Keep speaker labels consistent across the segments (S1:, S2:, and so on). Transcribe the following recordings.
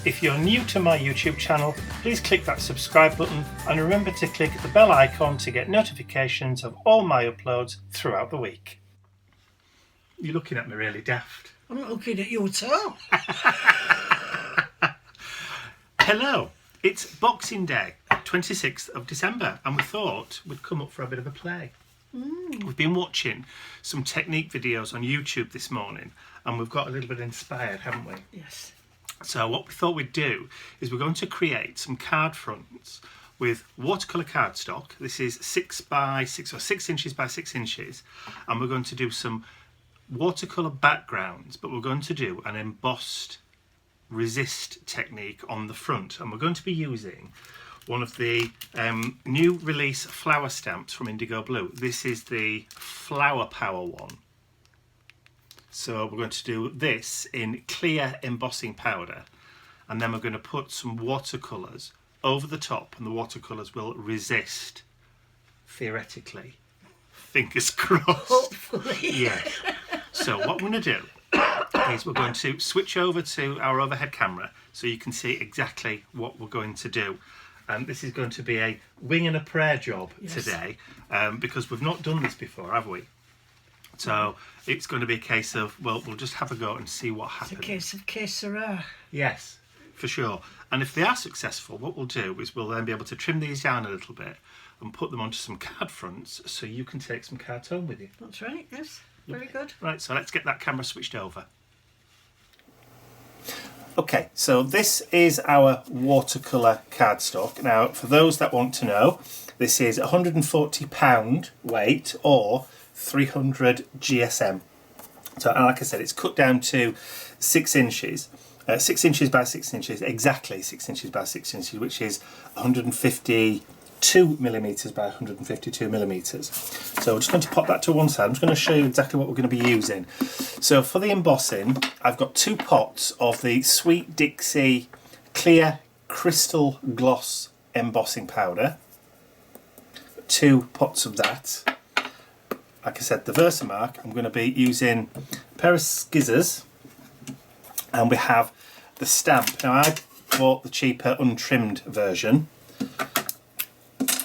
S1: If you're new to my YouTube channel, please click that subscribe button and remember to click the bell icon to get notifications of all my uploads throughout the week. You're looking at me really daft.
S2: I'm not looking at you at all.
S1: Hello, it's Boxing Day, 26th of December, and we thought we'd come up for a bit of a play. We've been watching some technique videos on YouTube this morning and we've got a little bit inspired, haven't we?
S2: Yes.
S1: So what we thought we'd do is we're going to create some card fronts with watercolour cardstock. This is 6 by 6 or 6 inches by 6 inches, and we're going to do some watercolour backgrounds, but we're going to do an embossed resist technique on the front, and we're going to be using one of the new release flower stamps from IndigoBlu. This is the Flower Power one. So we're going to do this in clear embossing powder, and then we're going to put some watercolours over the top, and the watercolours will resist, theoretically. Fingers crossed.
S2: Hopefully.
S1: Yes. So what we're going to do is we're going to switch over to our overhead camera so you can see exactly what we're going to do. And this is going to be a wing and a prayer job today, because we've not done this before, have we? So it's going to be a case of, well, we'll just have a go and see what happens.
S2: It's a case of que sera.
S1: Yes, for sure. And if they are successful, what we'll do is we'll then be able to trim these down a little bit and put them onto some card fronts so you can take some cards home with you.
S2: That's right, yes. Very good.
S1: Right, so let's get that camera switched over. Okay, so this is our watercolour cardstock. Now, for those that want to know, this is £140 weight or 300 GSM. So, and like I said, it's cut down to 6 inches. 6 inches by 6 inches, exactly 6 inches by 6 inches, which is 152 millimetres by 152 millimetres. So we're just going to pop that to one side. I'm just going to show you exactly what we're going to be using. So for the embossing, I've got 2 pots of the Sweet Dixie Clear Crystal Gloss embossing powder. 2 pots of that. Like I said, the Versamark, I'm going to be using a pair of scissors, and we have the stamp. Now I bought the cheaper untrimmed version,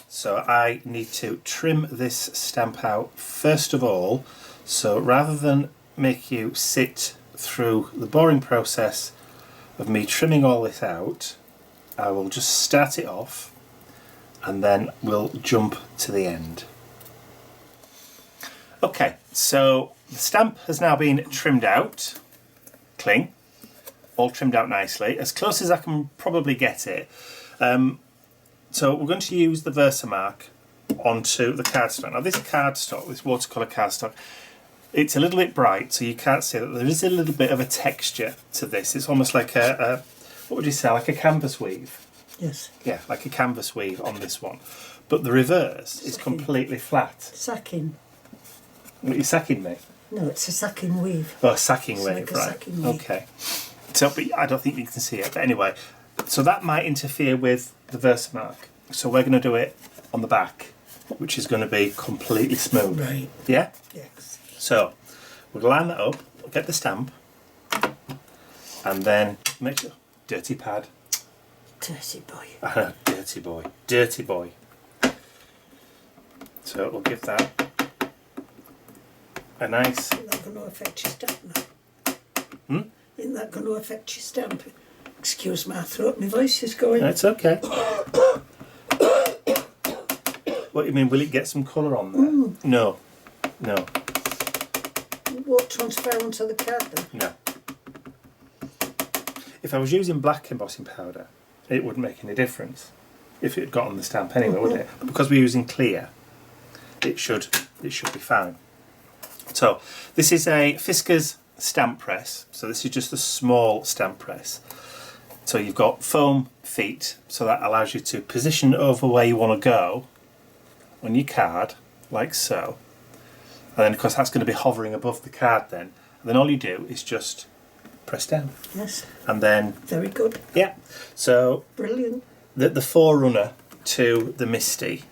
S1: so I need to trim this stamp out first of all. So rather than make you sit through the boring process of me trimming all this out, I will just start it off and then we'll jump to the end. Okay, so the stamp has now been trimmed out, clean, all trimmed out nicely, as close as I can probably get it. So we're going to use the Versamark onto the cardstock. Now this cardstock, this watercolour cardstock, it's a little bit bright, so you can't see that there is a little bit of a texture to this. It's almost like a what would you say, like a canvas weave?
S2: Yes.
S1: Yeah, like a canvas weave on this one. But the reverse is completely flat.
S2: Sacking.
S1: What, are you sacking me?
S2: No, it's a sacking weave.
S1: Oh, sacking weave,
S2: like a
S1: right.
S2: sacking weave.
S1: Okay. So, but I don't think you can see it. But anyway, so that might interfere with the Versamark. So we're going to do it on the back, which is going to be completely smooth.
S2: Right.
S1: Yeah?
S2: Yes.
S1: So we'll line that up, we'll get the stamp, and then make sure. Dirty pad.
S2: Dirty boy.
S1: I know, dirty boy. Dirty boy. So we'll give that a nice...
S2: Isn't that going to affect your stamp now?
S1: Hmm?
S2: Isn't that going to affect your stamp? Excuse my throat, my voice is going.
S1: It's okay. What do you mean, will it get some colour on there? No. No.
S2: Won't transfer onto the card then?
S1: No. If I was using black embossing powder, it wouldn't make any difference if it had got on the stamp anyway, would it? But because we're using clear, it should be fine. So this is a Fiskars stamp press. So this is just a small stamp press. So you've got foam feet, so that allows you to position over where you want to go on your card, like so. And then of course that's going to be hovering above the card then. And then all you do is just press down.
S2: Yes.
S1: And then...
S2: Very good.
S1: Yeah. So...
S2: Brilliant.
S1: The forerunner to the Misty,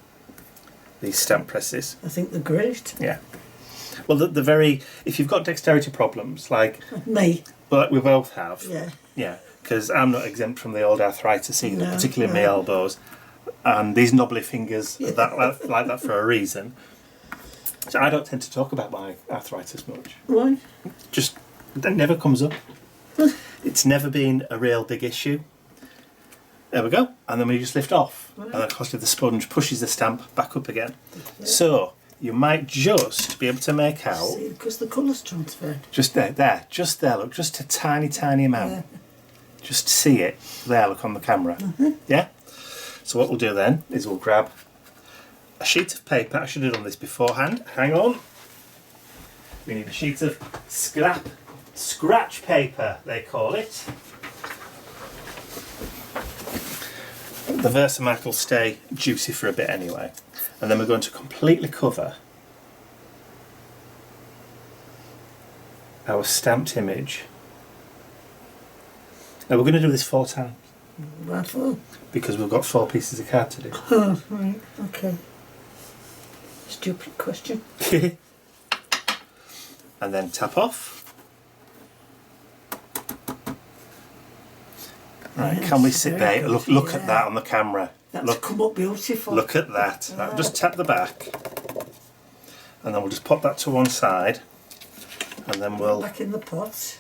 S1: these stamp presses.
S2: I think they're great.
S1: Yeah. Well, if you've got dexterity problems, like
S2: Me.
S1: we both have,
S2: Yeah.
S1: because I'm not exempt from the old arthritis either,
S2: No,
S1: particularly
S2: no.
S1: my elbows, and these knobbly fingers are like that for a reason. So I don't tend to talk about my arthritis much.
S2: Why?
S1: Just, that never comes up. It's never been a real big issue. There we go. And then we just lift off.
S2: Right.
S1: And then, of course, the sponge pushes the stamp back up again. Yeah. So you might just be able to make out...
S2: See, because the colour's transferred.
S1: Just there, just there, look, just a tiny, tiny amount.
S2: Yeah.
S1: Just see it there, look on the camera. Yeah? So what we'll do then is we'll grab a sheet of paper. I should have done this beforehand. Hang on. We need a sheet of scratch paper, they call it. The Versamark will stay juicy for a bit anyway. And then we're going to completely cover our stamped image. Now we're going to do this 4 times.
S2: Right for?
S1: Because we've got 4 pieces of card to do.
S2: Oh, right, okay. Stupid question.
S1: And then tap off. Right,
S2: Yes,
S1: can we sit
S2: very
S1: there?
S2: good,
S1: Look at that on the camera.
S2: That's come up beautiful.
S1: Look at that. Right, just tap the back. And then we'll just pop that to one side. And then we'll...
S2: Back in the pot.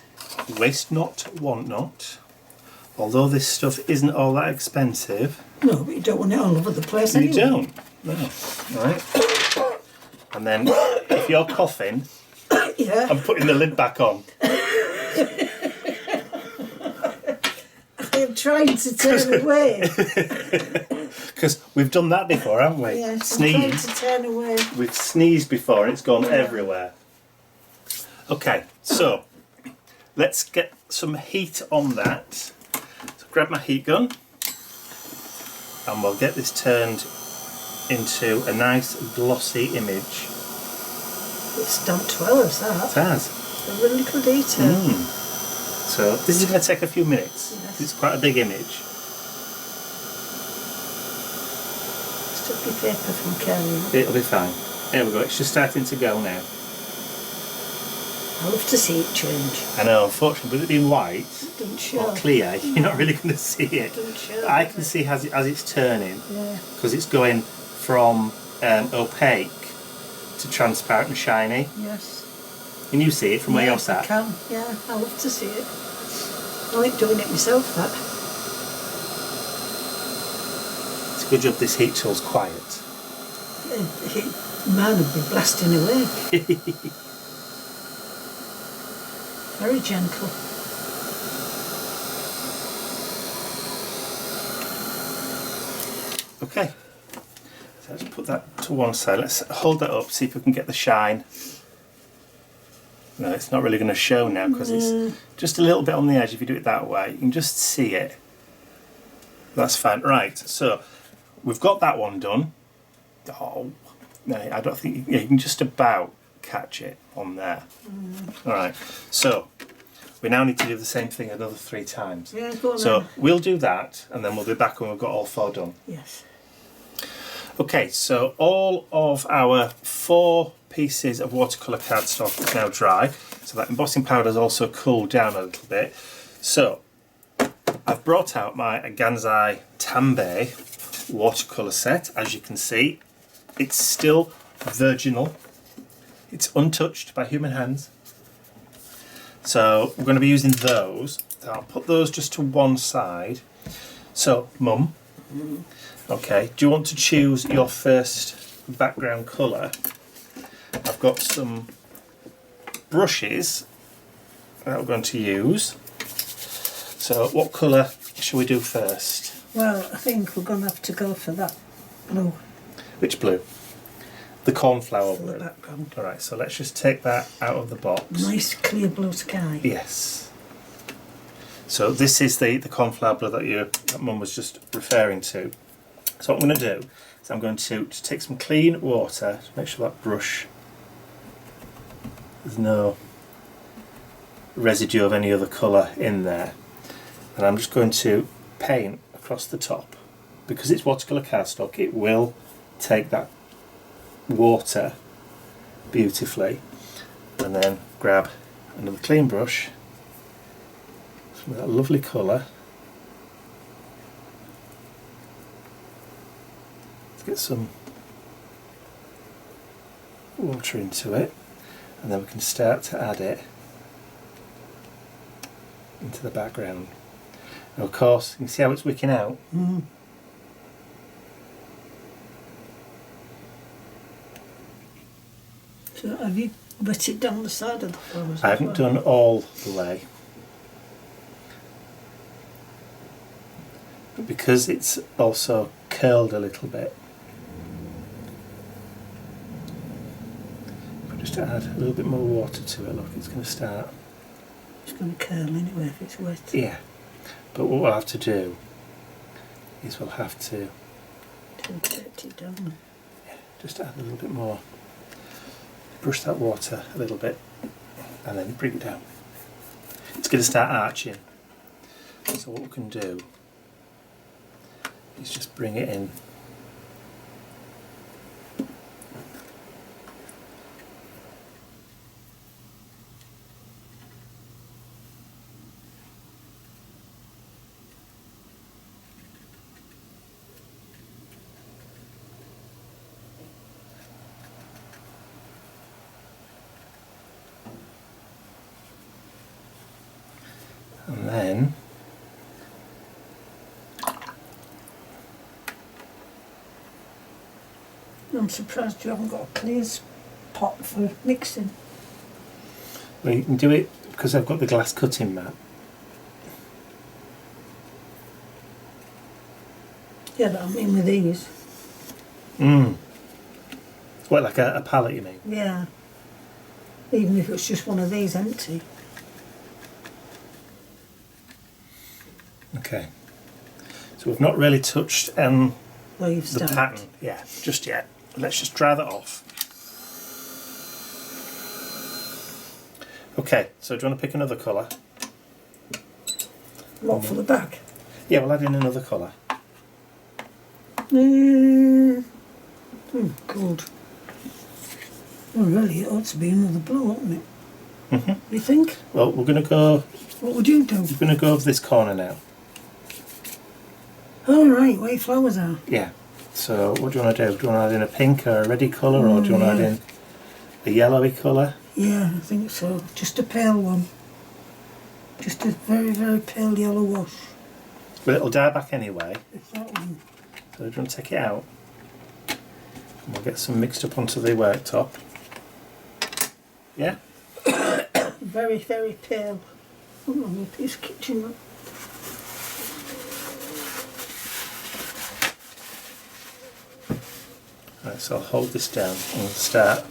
S1: Waste not, want not. Although this stuff isn't all that expensive.
S2: No, but you don't want it all over the place
S1: You
S2: anyway.
S1: don't. No. Right. And then if you're coughing,
S2: Yeah.
S1: I'm putting the lid back on.
S2: I am trying to turn away.
S1: Because we've done that before, haven't we?
S2: Yes, I'm trying
S1: Sneezed.
S2: to turn away.
S1: We've sneezed before and it's gone everywhere. Okay, so let's get some heat on that. So grab my heat gun and we'll get this turned into a nice glossy image.
S2: It's stamped well as that.
S1: It has.
S2: A really little detail.
S1: So this is going to take a few minutes.
S2: Yes.
S1: It's quite a big image.
S2: Stop your paper from carrying.
S1: It'll be fine. There we go, it's just starting to go now.
S2: I love to see it change.
S1: I know, unfortunately, with it being white
S2: Don't show.
S1: or clear, you're not really going to see it.
S2: Don't show.
S1: I can see as it's turning,
S2: Yeah.
S1: because it's going from opaque to transparent and shiny.
S2: Yes.
S1: Can you see it from where you're
S2: I
S1: sat?
S2: can. Yeah, I love to see it. I like doing it myself, that.
S1: It's a good job this heat tool's quiet.
S2: Mine would be blasting away. Very gentle.
S1: Okay, so let's put that to one side. Let's hold that up, see if we can get the shine. No, it's not really going to show now because it's just a little bit on the edge. If you do it that way, you can just see it. That's fine. Right, so we've got that one done. Oh, no, I don't think you can just about catch it on there. All right, so we now need to do the same thing another 3 times.
S2: Yeah, go on
S1: So
S2: then.
S1: we'll do that and then we'll be back when we've got all 4 done.
S2: Yes.
S1: Okay, so all of our 4 pieces of watercolour cardstock is now dry. So that embossing powder has also cooled down a little bit. So I've brought out my Gansai Tambi watercolour set. As you can see, it's still virginal. It's untouched by human hands. So we're going to be using those. I'll put those just to one side. So, Mum, okay, do you want to choose your first background colour? I've got some brushes that we're going to use. So what colour shall we do first?
S2: Well, I think we're going to have to go for that blue
S1: Which blue? The cornflower
S2: for the
S1: blue.
S2: background.
S1: Alright, so let's just take that out of the box.
S2: Nice clear blue sky.
S1: Yes. So this is the cornflower blue that Mum was just referring to. So what I'm going to do is I'm going to just take some clean water to make sure that brush, there's no residue of any other colour in there. And I'm just going to paint across the top. Because it's watercolour cardstock, it will take that water beautifully. And then grab another clean brush, some of that lovely colour. Let's get some water into it, and then we can start to add it into the background. And of course, you can see how it's wicking out.
S2: Mm. So have you wet it down the side of the flowers?
S1: I haven't done all the way, but because it's also curled a little bit, but just to add a little bit more water to it. Look, it's going to start.
S2: It's going to curl anyway if it's wet.
S1: Yeah, but what we'll have to do is we'll have to
S2: Get it down.
S1: just add a little bit more. Brush that water a little bit and then bring it down. It's going to start arching. So what we can do is just bring it in. And then
S2: I'm surprised you haven't got a clear pot for mixing.
S1: well, you can do it because I've got the glass cutting mat.
S2: Yeah, but I mean with these.
S1: What, like a palette you mean?
S2: Yeah. Even if it's just one of these empty.
S1: Okay. So we've not really touched
S2: Well, you've
S1: the
S2: started.
S1: pattern, yeah, just yet. Let's just dry that off. Okay, so do you want to pick another colour?
S2: What for the back?
S1: Yeah, we'll add in another colour.
S2: Oh, good. Well, really, it ought to be another blue, oughtn't it?
S1: Mhm.
S2: You think?
S1: Well, we're going to go.
S2: What would you do?
S1: We're going to go over this corner now.
S2: All right, where your flowers are.
S1: Yeah. So what do you want to do? Do you want to add in a pink or a reddy colour, or do you want to add in a yellowy colour?
S2: Yeah, I think so. Just a pale one. Just a very, very pale yellow wash.
S1: Well, it'll dye back anyway.
S2: It's that one.
S1: So do you want to take it out? And we'll get some mixed up onto the worktop. Yeah?
S2: Very, very pale. Oh, a piece of kitchen.
S1: Right, so I'll hold this down and we'll start.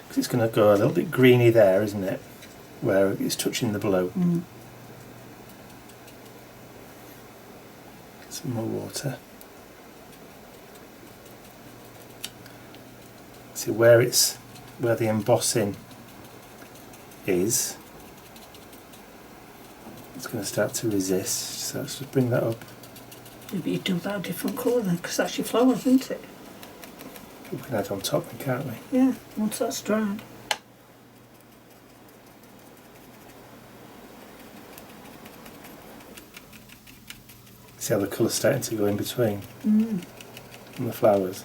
S1: Because it's going to go a little bit greeny there, isn't it? Where it's touching the blue. Get some more water. See where the embossing is. It's going to start to resist. So let's just bring that up.
S2: Maybe you do that a different colour then, because that's your flowers, isn't it?
S1: We can add on top, then, can't we?
S2: Yeah, once that's dried.
S1: See how the colour's starting to go in between and the flowers.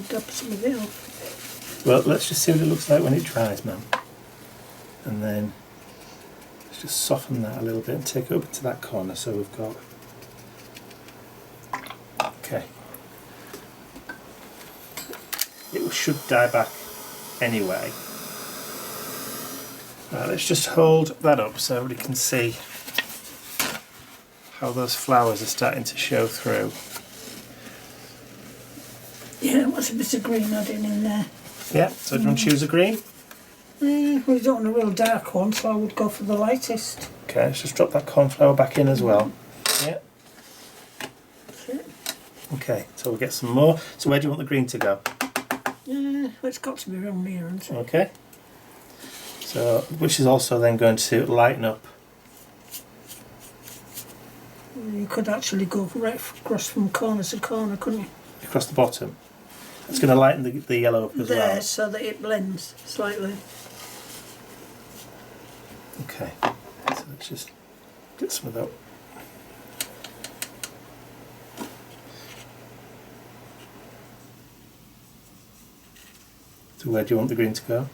S2: Dab some of it off.
S1: Well, let's just see what it looks like when it dries, ma'am. And then let's just soften that a little bit and take it up into that corner so we've got... Okay. It should dye back anyway. Right, let's just hold that up so everybody can see how those flowers are starting to show through.
S2: Yeah, what's a bit of green adding in there?
S1: Yeah, so do you want to choose a green?
S2: Well, you don't want a real dark one, so I would go for the lightest.
S1: Okay, let's just drop that cornflower back in as well. Yeah. Okay, so we'll get some more. So where do you want the green to go?
S2: Well, it's got to be around here, hasn't it?
S1: Okay. So, which is also then going to lighten up.
S2: You could actually go right across from corner to corner, couldn't you?
S1: across the bottom. It's going to lighten the yellow up as
S2: there,
S1: well.
S2: so that it blends slightly.
S1: Okay, so let's just get some of that. So where do you want the green to go?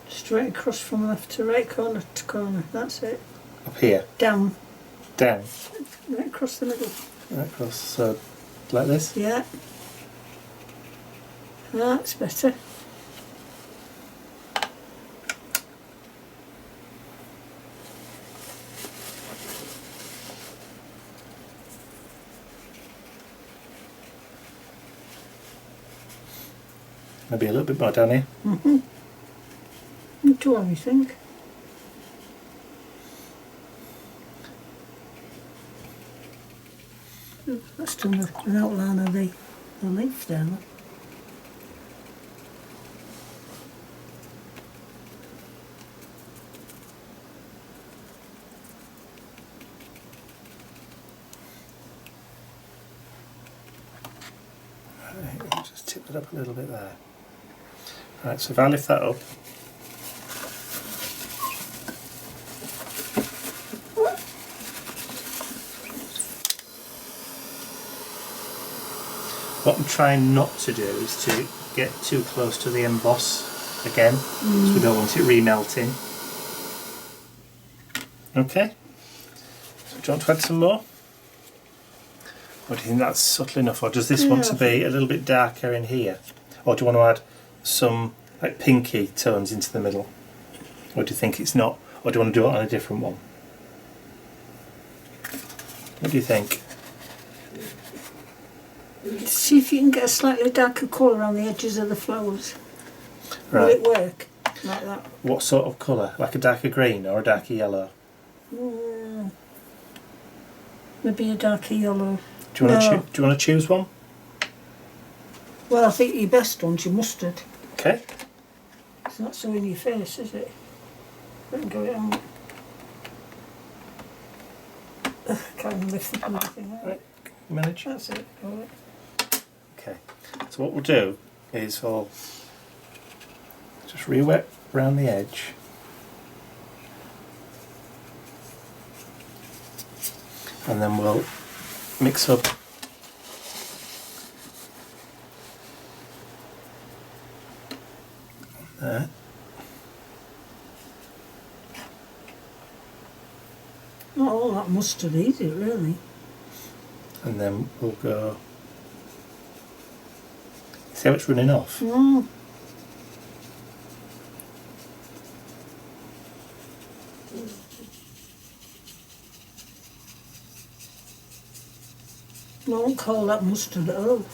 S2: Straight across from left to right, corner to corner. That's it.
S1: Up here?
S2: Down.
S1: Down?
S2: Right across the middle.
S1: Right across, so like this?
S2: Yeah. That's better.
S1: Maybe a little bit more down here.
S2: Mm-hmm. You do everything. That's done an outline of the leaf there. Look.
S1: Right, I'll just tip it up a little bit there. Right, so if I lift that up, what I'm trying not to do is to get too close to the emboss again, because we don't want it remelting. Okay, so do you want to add some more? Or do you think that's subtle enough, or does this want to be a little bit darker in here? Or do you want to add some like pinky tones into the middle? Or do you think it's not? Or do you want to do it on a different one? What do you think?
S2: See if you can get a slightly darker colour on the edges of the flowers.
S1: Right.
S2: Will it work like that?
S1: What sort of colour? Like a darker green or a darker yellow?
S2: Maybe a darker yellow.
S1: Do you want to choose one?
S2: Well, I think your best one's your mustard.
S1: Okay.
S2: It's not so in your face, is it? Let me go it on. Can't even lift the bloody thing out.
S1: Right. Manage.
S2: That's it. All right.
S1: Okay. So what we'll do is we'll just re-wet around the edge. And then we'll mix up there.
S2: Not all that mustard, is it, really?
S1: And then we'll go. See how it's running off?
S2: Mm. I won't call that mustard at all.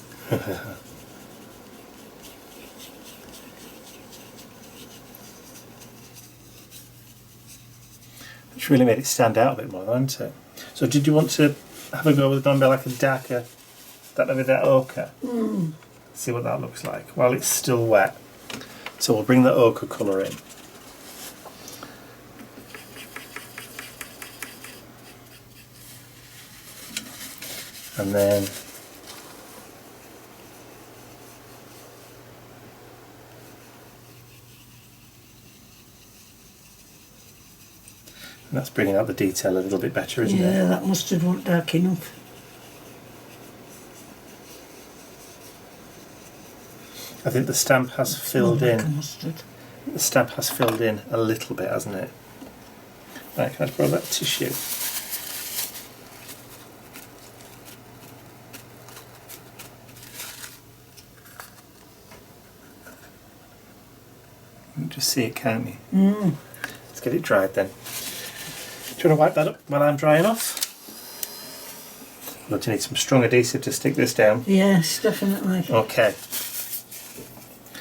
S1: It's really made it stand out a bit more, hasn't it? So did you want to have a go with maybe like a darker, maybe that ochre? See what that looks like while it's still wet. So we'll bring the ochre colour in. And then that's bringing out the detail a little bit better, isn't it?
S2: Yeah, that mustard wasn't dark enough.
S1: I think the stamp has filled
S2: Not like a
S1: in.
S2: mustard.
S1: The stamp has filled in a little bit, hasn't it? Right, can I just borrow that tissue? You can just see it, can't you? Let's get it dried then. Do you want to wipe that up while I'm drying off? We're going to need some strong adhesive to stick this down.
S2: Yes, definitely.
S1: Okay.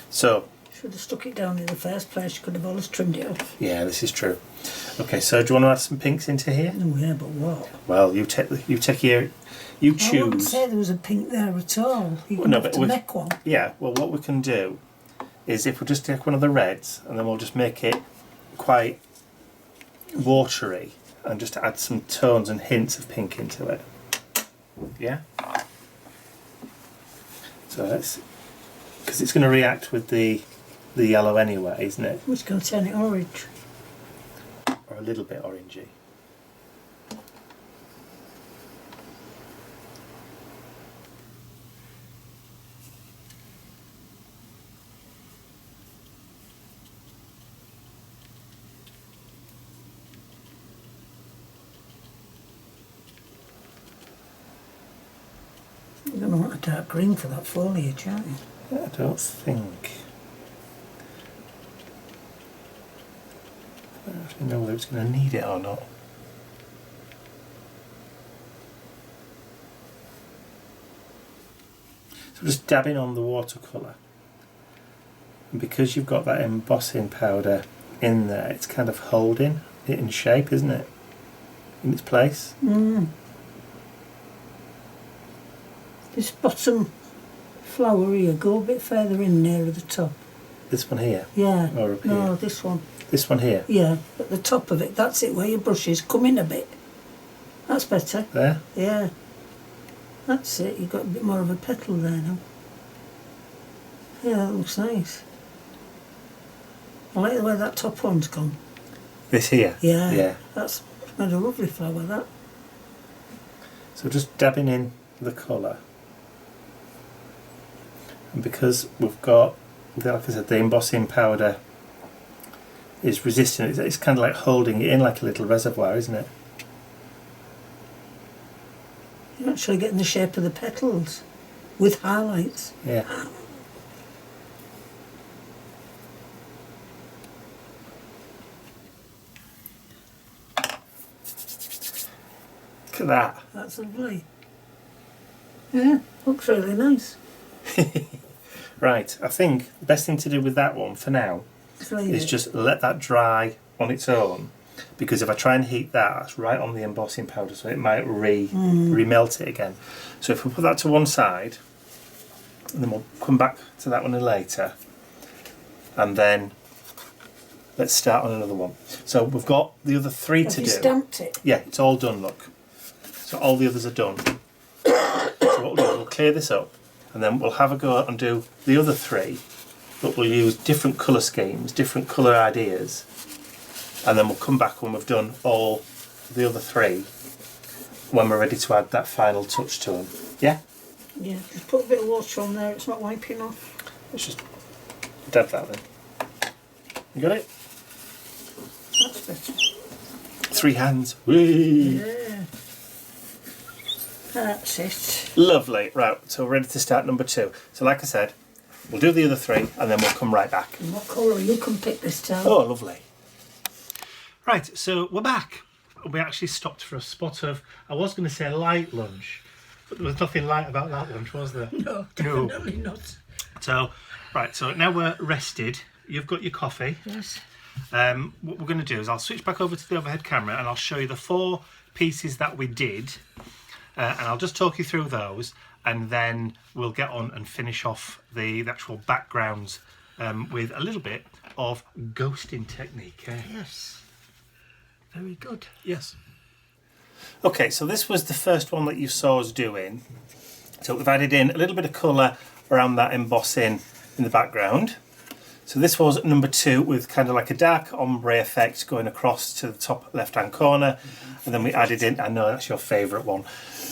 S1: So.
S2: Should have stuck it down in the first place. You could have always trimmed it off.
S1: Yeah, this is true. Okay, so do you want to add some pinks into here?
S2: Oh yeah, but what?
S1: Well, you take your, you choose.
S2: I wouldn't say there was a pink there at all. You
S1: Well,
S2: can
S1: no,
S2: have
S1: but
S2: to
S1: with-
S2: make one.
S1: Yeah, well, what we can do is if we just take one of the reds and then we'll just make it quite watery and just add some tones and hints of pink into it. Yeah? So let's, because it's going to react with the yellow anyway, isn't it?
S2: It's going to turn it orange.
S1: Or a little bit orangey.
S2: You're going to want a dark green for that foliage, aren't you?
S1: I don't think. I don't actually know whether it's going to need it or not. So just dabbing on the watercolour. And because you've got that embossing powder in there, it's kind of holding it in shape, isn't it? In its place.
S2: Mm. This bottom flower here, go a bit further in nearer the top.
S1: This one here?
S2: Yeah.
S1: Or up here?
S2: No, this one.
S1: This one here?
S2: Yeah, at the top of it. That's it, where your brushes come in a bit. That's better.
S1: There?
S2: Yeah. That's it, you've got a bit more of a petal there now. Yeah, that looks nice. I like the way that top one's gone.
S1: This here?
S2: Yeah.
S1: Yeah.
S2: That's made a lovely flower, that.
S1: So just dabbing in the colour. And because we've got, like I said, the embossing powder is resistant, it's kind of like holding it in like a little reservoir, isn't it?
S2: You're actually getting the shape of the petals with highlights.
S1: Yeah. Look at that.
S2: That's lovely. Yeah, looks really nice.
S1: Right, I think the best thing to do with that one for now is just let that dry on its own, because if I try and heat that, that's right on the embossing powder, so it might remelt it again. So if we put that to one side, and then we'll come back to that one later, and then let's start on another one. So we've got the other three to do.
S2: Have you stamped it?
S1: Yeah, it's all done, look. So all the others are done. So what we'll do, we'll clear this up, and then we'll have a go and do the other three, but we'll use different colour schemes, different colour ideas, and then we'll come back when we've done all the other three, when we're ready to add that final touch to them. Yeah?
S2: Yeah, just put a bit of water on there, it's not wiping off.
S1: Let's just dab that then. You got it?
S2: That's better.
S1: 3 hands. Whee!
S2: Yeah. That's it.
S1: Lovely. Right, so we're ready to start number 2. So like I said, we'll do the other 3 and then we'll come right back.
S2: And what colour you can pick this time?
S1: Oh, lovely. Right, so we're back. We actually stopped for a spot of, I was going to say light lunch, but there was nothing light about that lunch, was there?
S2: No, definitely not.
S1: So, right, so now we're rested. You've got your coffee.
S2: Yes.
S1: What we're going to do is I'll switch back over to the overhead camera and I'll show you the 4 pieces that we did. And I'll just talk you through those, and then we'll get on and finish off the actual backgrounds with a little bit of ghosting technique.
S2: Yes. Very good.
S1: Yes. Okay, so this was the first one that you saw us doing. So we've added in a little bit of colour around that embossing in the background. So this was number 2 with kind of like a dark ombre effect going across to the top left hand corner. And then we added in, I know that's your favourite one,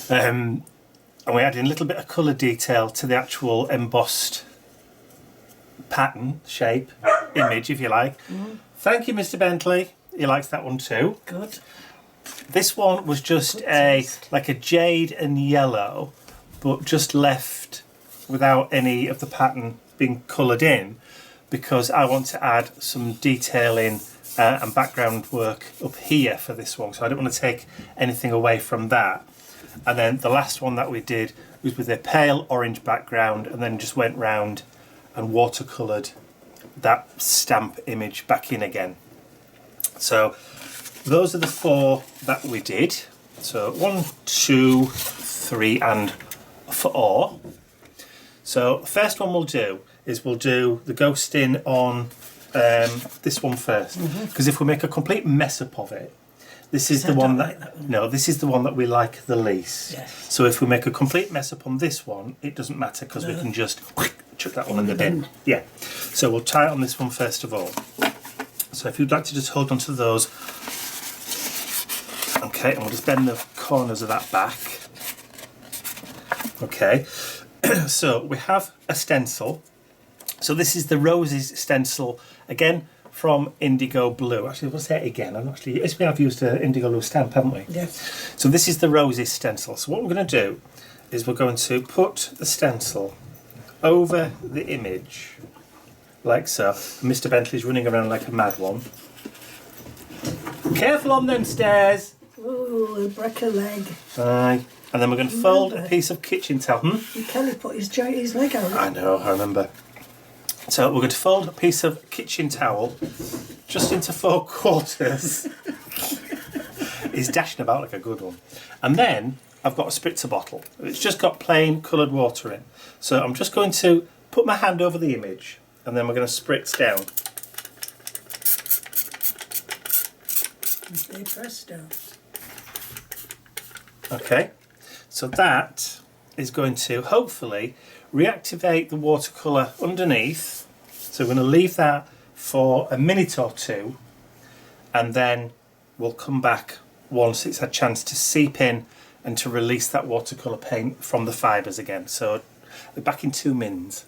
S1: and we added in a little bit of colour detail to the actual embossed pattern, shape, image if you like. Thank you, Mr. Bentley. He likes that one too.
S2: Good.
S1: This one was just like a jade and yellow, but just left without any of the pattern being coloured in, because I want to add some detailing and background work up here for this one, so I don't want to take anything away from that. And then the last one that we did was with a pale orange background, and then just went round and watercoloured that stamp image back in again. So those are the 4 that we did. So 1, 2, 3 and 4. So the first one we'll do is we'll do the ghosting on this one first, because if we make a complete mess up of it, This is the one that, no, this is the one that we like the least.
S2: Yes.
S1: So if we make a complete mess up on this one, it doesn't matter because we can just chuck that one in the bin. Yeah. So we'll tie it on this one first of all. So if you'd like to just hold on to those. Okay, and we'll just bend the corners of that back. Okay. So we have a stencil. So this is the Roses stencil, again, from IndigoBlu. Actually, we'll say it again. We have used an IndigoBlu stamp, haven't we?
S2: Yes.
S1: So this is the Roses stencil. So what we're going to do is we're going to put the stencil over the image, like so. Mr. Bentley's running around like a mad one. Careful on them stairs!
S2: Oh, he'll break a leg.
S1: Aye. And then we're going to fold a piece of kitchen towel.
S2: Kelly put his leg out.
S1: I know, I remember. So we're going to fold a piece of kitchen towel just into 4 quarters. He's dashing about like a good one. And then I've got a spritzer bottle. It's just got plain coloured water in. So I'm just going to put my hand over the image and then we're going to spritz down.
S2: They press down.
S1: Okay, so that is going to hopefully reactivate the watercolour underneath. So we're going to leave that for a minute or two and then we'll come back once it's had a chance to seep in and to release that watercolour paint from the fibres again. So we're back in 2 mins.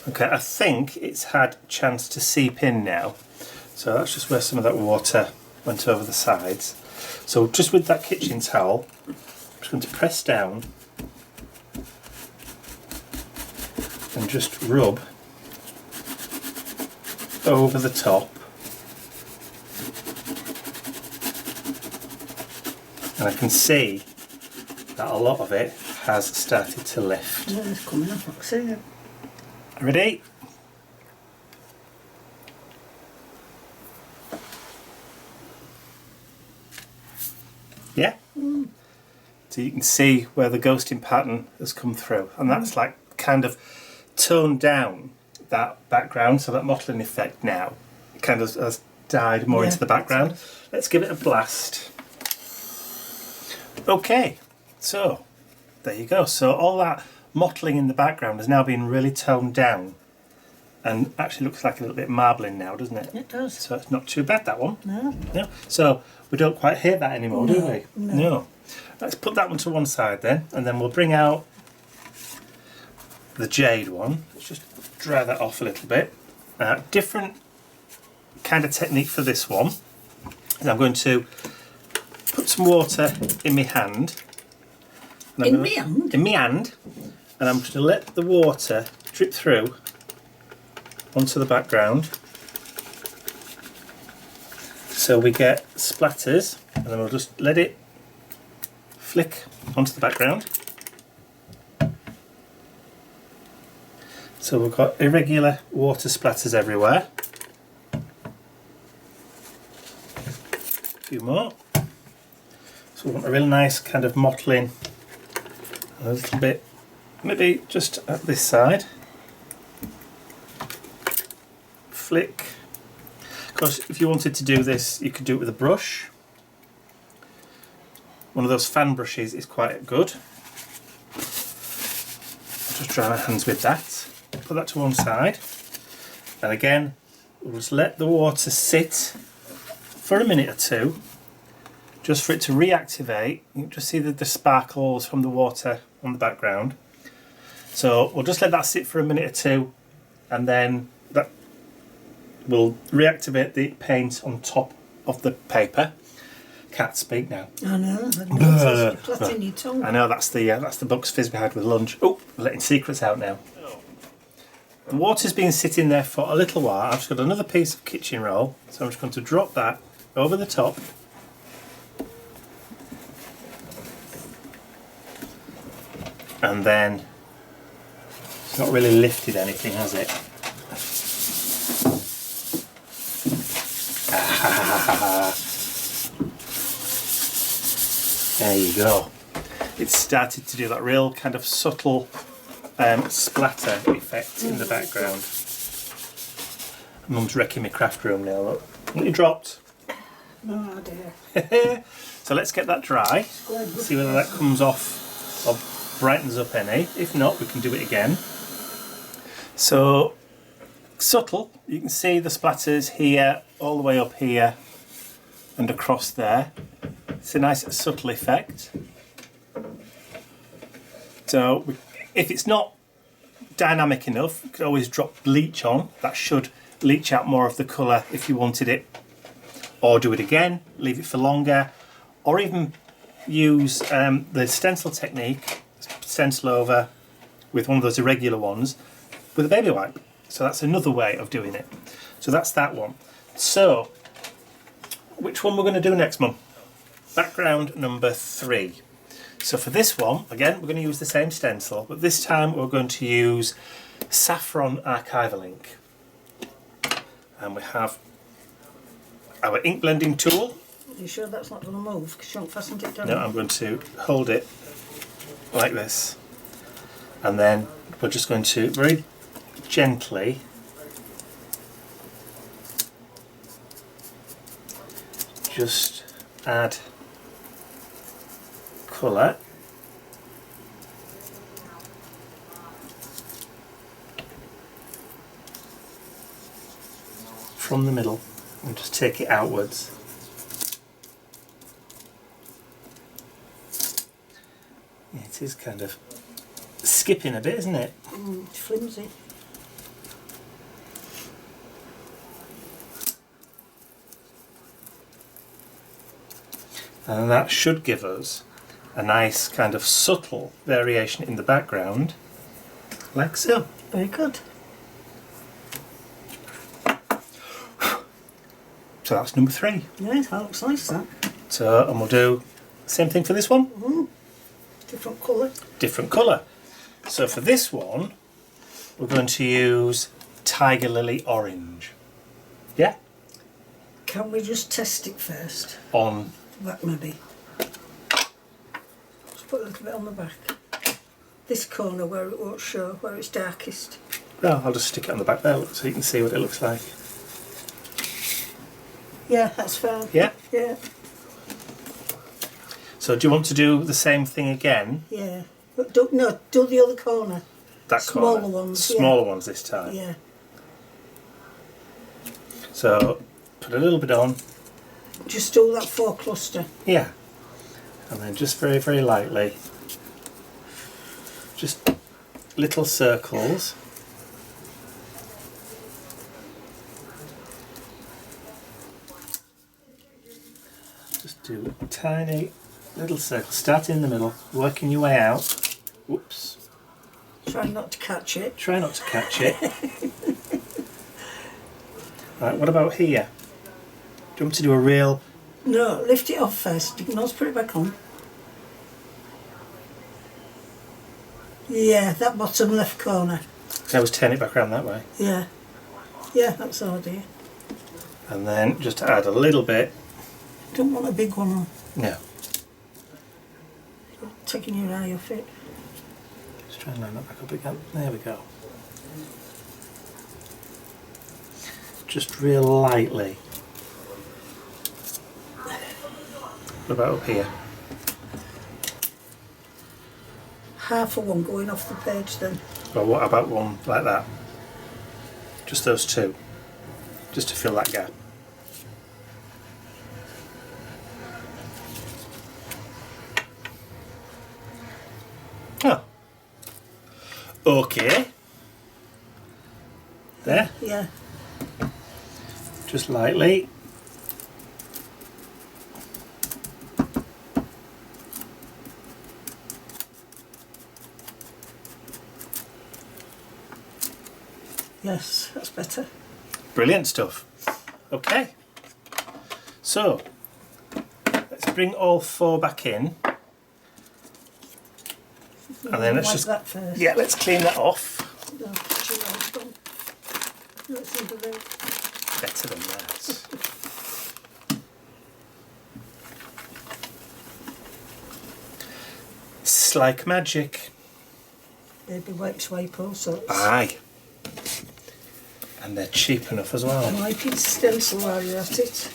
S1: Okay, I think it's had a chance to seep in now. So that's just where some of that water went over the sides. So just with that kitchen towel, I'm just going to press down and just rub over the top. And I can see that a lot of it has started to lift.
S2: Yeah, it's coming up, I can see it.
S1: Ready? Yeah? So you can see where the ghosting pattern has come through, and that's like kind of toned down that background, so that mottling effect now kind of has died more into the background. Let's give it a blast. Okay, so there you go. So all that mottling in the background has now been really toned down and actually looks like a little bit marbling now, doesn't it?
S2: It does.
S1: So it's not too bad, that one.
S2: No.
S1: No. So we don't quite hear that anymore, do we?
S2: No.
S1: Let's put that one to one side then, and then we'll bring out the jade one. Let's just dry that off a little bit. Different kind of technique for this one. And I'm going to put some water in my hand.
S2: In my hand?
S1: In my hand. And I'm going to let the water drip through onto the background. So we get splatters, and then we'll just let it flick onto the background. So we've got irregular water splatters everywhere. A few more. So we want a really nice kind of mottling, a little bit, maybe just at this side. Flick. Of course, if you wanted to do this, you could do it with a brush. One of those fan brushes is quite good. I'll just dry my hands with that. Put that to one side. And again, we'll just let the water sit for a minute or two, just for it to reactivate. You can just see the sparkles from the water on the background. So we'll just let that sit for a minute or two, and then that will reactivate the paint on top of the paper. Can't speak now.
S2: I know. You're plaiting your tongue.
S1: I know, that's the Bucks fizz we had with lunch. Oh, we're letting secrets out now. The water's been sitting there for a little while. I've just got another piece of kitchen roll, so I'm just going to drop that over the top. And then it's not really lifted anything, has it? There you go. It's started to do that real kind of subtle splatter effect in the background. Mum's wrecking my craft room now, look. It dropped.
S2: No idea.
S1: So let's get that dry, see whether that comes off or brightens up any. If not, we can do it again. So, subtle, you can see the splatters here, all the way up here and across there. It's a nice subtle effect. So, if it's not dynamic enough, you could always drop bleach on. That should leach out more of the colour if you wanted it. Or do it again, leave it for longer, or even use the stencil technique, stencil over with one of those irregular ones with a baby wipe. So that's another way of doing it. So that's that one. So, which one we're going to do next, Mum? Background number 3. So for this one, again, we're going to use the same stencil, but this time we're going to use Saffron Archival ink. And we have our ink blending tool.
S2: Are you sure that's not going to move? Because you haven't fastened it down.
S1: No, I'm going to hold it like this. And then we're just going to very gently just add colour from the middle and just take it outwards. Yeah, it is kind of skipping a bit, isn't it?
S2: It's flimsy.
S1: And that should give us a nice kind of subtle variation in the background, like so.
S2: Very good.
S1: So that's number 3.
S2: Yeah, that looks nice, that.
S1: So, and we'll do the same thing for this one.
S2: Different colour.
S1: Different colour. So for this one, we're going to use Tiger Lily Orange. Yeah?
S2: Can we just test it first?
S1: On.
S2: That maybe. Just put a little bit on the back. This corner where it won't show, where it's darkest.
S1: Well, I'll just stick it on the back there so you can see what it looks like.
S2: Yeah, that's fine.
S1: Yeah?
S2: Yeah.
S1: So do you want to do the same thing again?
S2: Yeah. But do the other corner.
S1: That
S2: Smaller
S1: corner.
S2: ones,
S1: Smaller ones this time.
S2: Yeah.
S1: So put a little bit on.
S2: Just do that 4 cluster.
S1: Yeah. And then just very, very lightly. Just little circles. Just do tiny little circles. Start in the middle, working your way out. Whoops.
S2: Try not to catch it.
S1: Try not to catch it. Right, what about here? Do you want me to do a real...
S2: No, lift it off first. You can always put it back on. Yeah, that bottom left corner.
S1: I always turn it back around that way.
S2: Yeah. Yeah, that's the idea.
S1: And then just add a little bit.
S2: Don't want a big one on.
S1: No.
S2: Taking your eye off it.
S1: Just try and line that back up again. There we go. Just real lightly. What about up here?
S2: Half of one going off the page then.
S1: Well, what about one like that? Just those 2. Just to fill that gap. Oh. Okay. There.
S2: Yeah.
S1: Just lightly.
S2: Yes, that's better.
S1: Brilliant stuff. Okay. So, let's bring all 4 back in. And then let's
S2: Wipe
S1: just...
S2: that first.
S1: Yeah, let's clean that off.
S2: No, put your eyes on. Let's see the way.
S1: Better than that. It's like magic.
S2: Baby wipes wipe also.
S1: Aye. And they're cheap enough as well.
S2: Wipe it stencil while you're at it.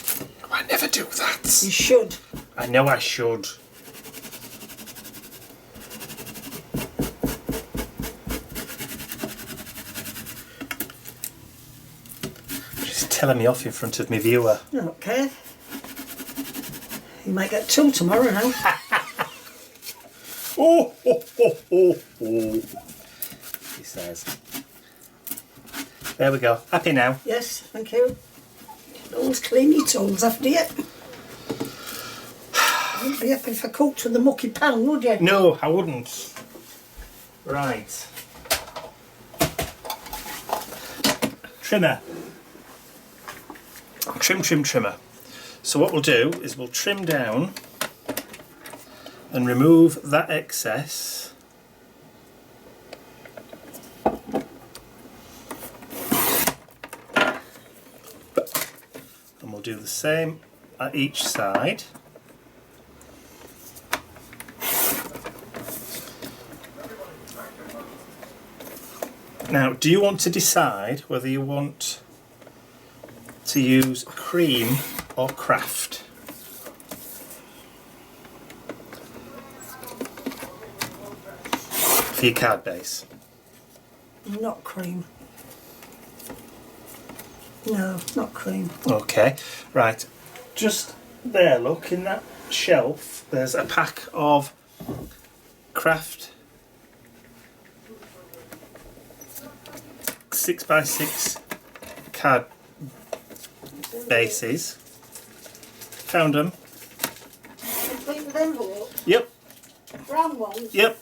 S1: Why I never do that.
S2: You should.
S1: I know I should. She's telling me off in front of my viewer.
S2: Okay. You might get two tomorrow now.
S1: Oh, oh, oh, oh, oh, he says. There we go. Happy now?
S2: Yes, thank you. You always clean your tools after you. You wouldn't be happy if I cooked with the mucky pan, would you?
S1: No, I wouldn't. Right. Trimmer. Trimmer. So what we'll do is we'll trim down and remove that excess. And we'll do the same at each side. Now, do you want to decide whether you want to use cream or craft? For your card base?
S2: Not cream. No, not cream.
S1: Okay, right. Just there, look, in that shelf, there's a pack of craft 6x6 card bases. Found them.
S2: Complete with envelope?
S1: Yep.
S2: Brown ones?
S1: Yep.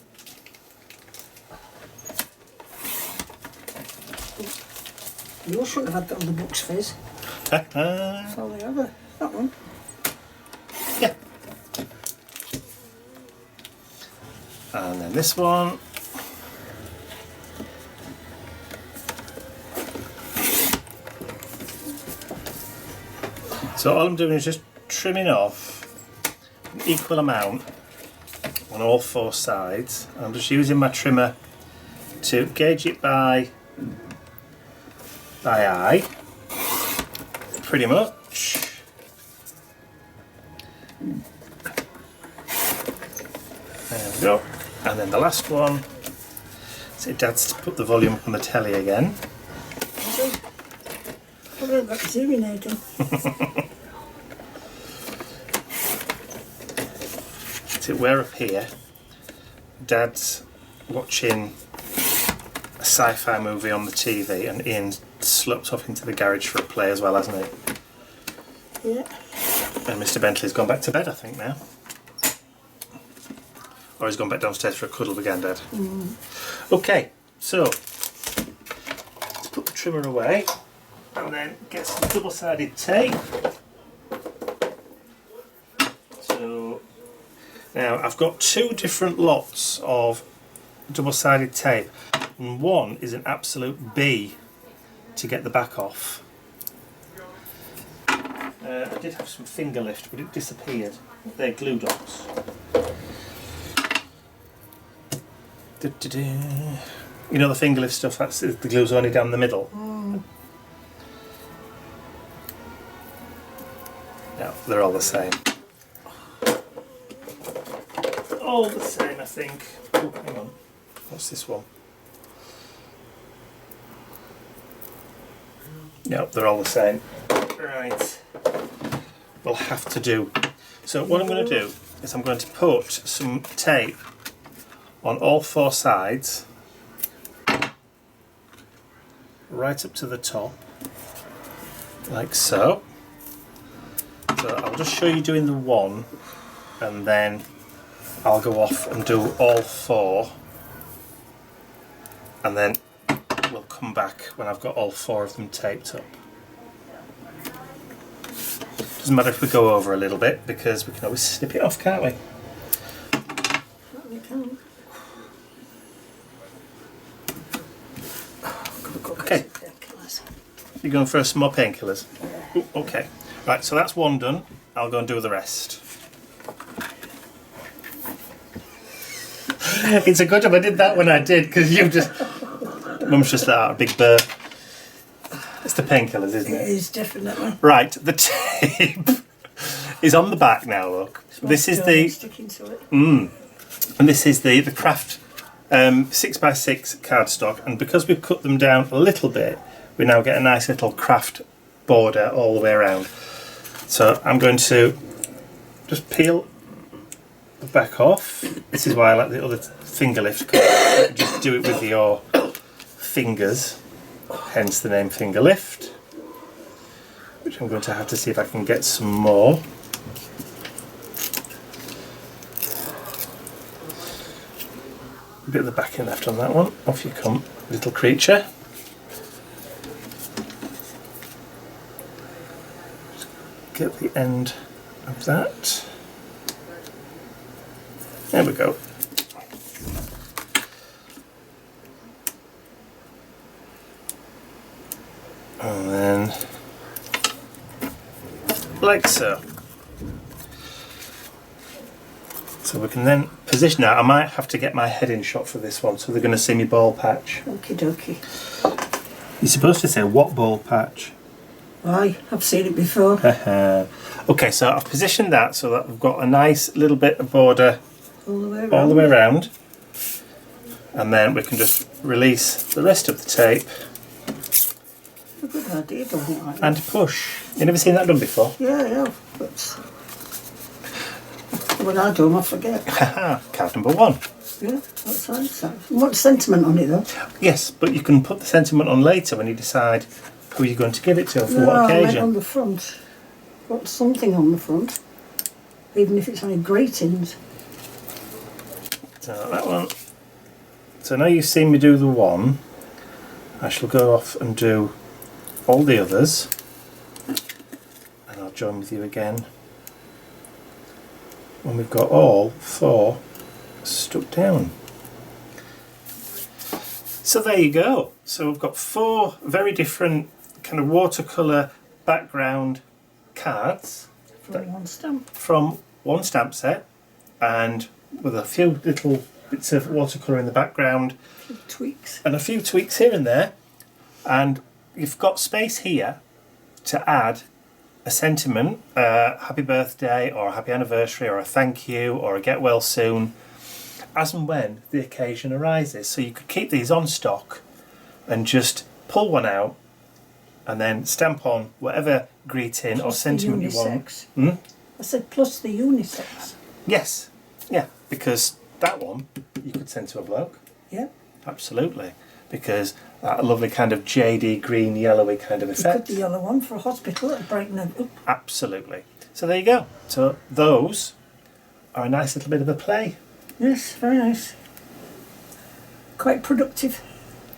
S2: You shouldn't have had that on the books, Fizz. That's all the other. That one.
S1: Yeah. And then this one. So all I'm doing is just trimming off an equal amount on all four sides. I'm just using my trimmer to gauge it by eye, pretty much. There we go. And then the last one. So Dad's to put the volume up on the telly again.
S2: I've got that zero.
S1: So we're up here. Dad's watching a sci-fi movie on the TV, and Ian's sloped off into the garage for a play as well, hasn't he?
S2: Yeah.
S1: And Mr. Bentley's gone back to bed, I think, now. Or he's gone back downstairs for a cuddle again, Dad. Okay, so let's put the trimmer away and then get some double-sided tape. So now I've got two different lots of double-sided tape, and one is an absolute B to get the back off. I did have some finger lift, but it disappeared. They're glue dots. You know the finger lift stuff, that's the glue's only down the middle. No, they're all the same. All the same, I think. Oh, hang on. What's this one? No, they're all the same. Right. We'll have to do. So what I'm going to do is I'm going to put some tape on all four sides, right up to the top, like so. So I'll just show you doing the one, and then I'll go off and do all four, and then we'll come back when I've got all four of them taped up. Doesn't matter if we go over a little bit, because we can always snip it off, can't we?
S2: We can.
S1: Okay. You're going for some more painkillers? Ooh, okay. Right, so that's one done. I'll go and do the rest. It's a good job I did that when I did, because you just... Mum's just let out a big burp. It's the painkillers, isn't it?
S2: It is, definitely.
S1: Right, the tape. is on the back now, look. This is the...
S2: Sticking to it.
S1: And this is the craft 6x6 cardstock, and because we've cut them down a little bit, we now get a nice little craft border all the way around. So I'm going to just peel the back off. This is why I like the other finger lift. Just do it with your fingers, hence the name finger lift, which I'm going to have to see if I can get some more. A bit of the backing left on that one. Off you come, little creature. Just get the end of that. There we go. And then, like so. So we can then position that. I might have to get my head in shot for this one, so they're going to see me ball patch.
S2: Okie dokie.
S1: You're supposed to say what ball patch?
S2: Aye, I've seen it before.
S1: Okay, so I've positioned that so that we've got a nice little bit of border
S2: All the way around.
S1: all the way around. And then we can just release the rest of the tape.
S2: A good idea, don't it? Like
S1: And push. You never seen that done before?
S2: Yeah, yeah. But when I do them, I forget.
S1: Card number 1.
S2: Yeah, that's nice. What sentiment on it though?
S1: Yes, but you can put the sentiment on later when you decide who you're going to give it to and for
S2: No,
S1: what
S2: I meant
S1: occasion.
S2: on the front. Put something on the front, even if it's only gratings.
S1: So that one. So now you've seen me do the one, I shall go off and do all the others, and I'll join with you again when we've got all 4 stuck down. So there you go. So we've got 4 very different kind of watercolour background cards
S2: From one stamp.
S1: from one stamp set, and with a few little bits of watercolour in the background
S2: Tweaks.
S1: and a few tweaks here and there, and you've got space here to add a sentiment, happy birthday or a happy anniversary or a thank you or a get well soon, as and when the occasion arises. So you could keep these on stock and just pull one out and then stamp on whatever greeting or sentiment you want.
S2: I said plus the unisex.
S1: Yes, yeah, because that one you could send to a bloke.
S2: Yeah.
S1: Absolutely, because that lovely kind of jadey green yellowy kind of
S2: You
S1: effect.
S2: could the yellow one for a hospital to brighten them up.
S1: Absolutely. So there you go. So those are a nice little bit of a play.
S2: Yes, very nice. Quite productive.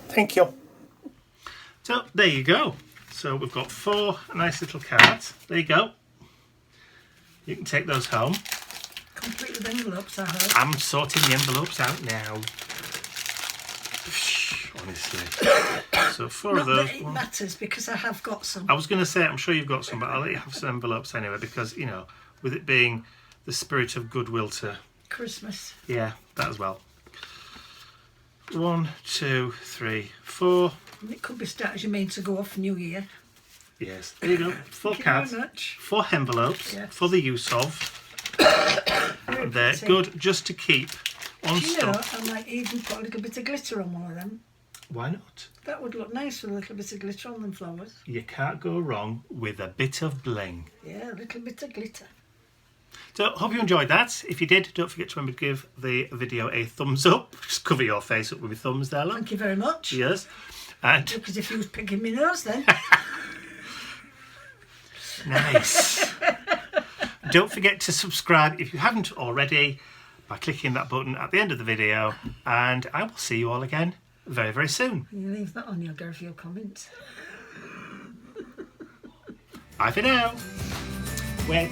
S1: Thank you. So there you go. So we've got 4 nice little cards. There you go. You can take those home.
S2: Complete with envelopes, I hope.
S1: I'm sorting the envelopes out now. Honestly. So 4
S2: Not
S1: of those.
S2: that it matters because I have got some.
S1: I was going to say, I'm sure you've got some, but I'll let you have some envelopes anyway, because, you know, with it being the spirit of goodwill to...
S2: Christmas.
S1: Yeah, that as well. 1, 2, 3, 4.
S2: It could be started, you mean, to go off New Year.
S1: Yes, there you go. 4 cards,
S2: Very much.
S1: 4 envelopes
S2: Yes.
S1: for the use of. They're
S2: pretty.
S1: good just to keep on
S2: Do you know,
S1: stock.
S2: I might even put a little bit of glitter on one of them.
S1: Why not?
S2: That would look nice with a little bit of glitter on them flowers.
S1: You can't go wrong with a bit of bling.
S2: Yeah, a little bit of glitter.
S1: So, hope you enjoyed that. If you did, don't forget to remember to give the video a thumbs up. Just cover your face up with your thumbs there, look.
S2: Thank you very much.
S1: Yes. And
S2: Look as if you was picking my nose then.
S1: nice. Don't forget to subscribe if you haven't already by clicking that button at the end of the video, and I will see you all again very, very soon.
S2: You leave that on your Garfield comments.
S1: Bye for now. Wait.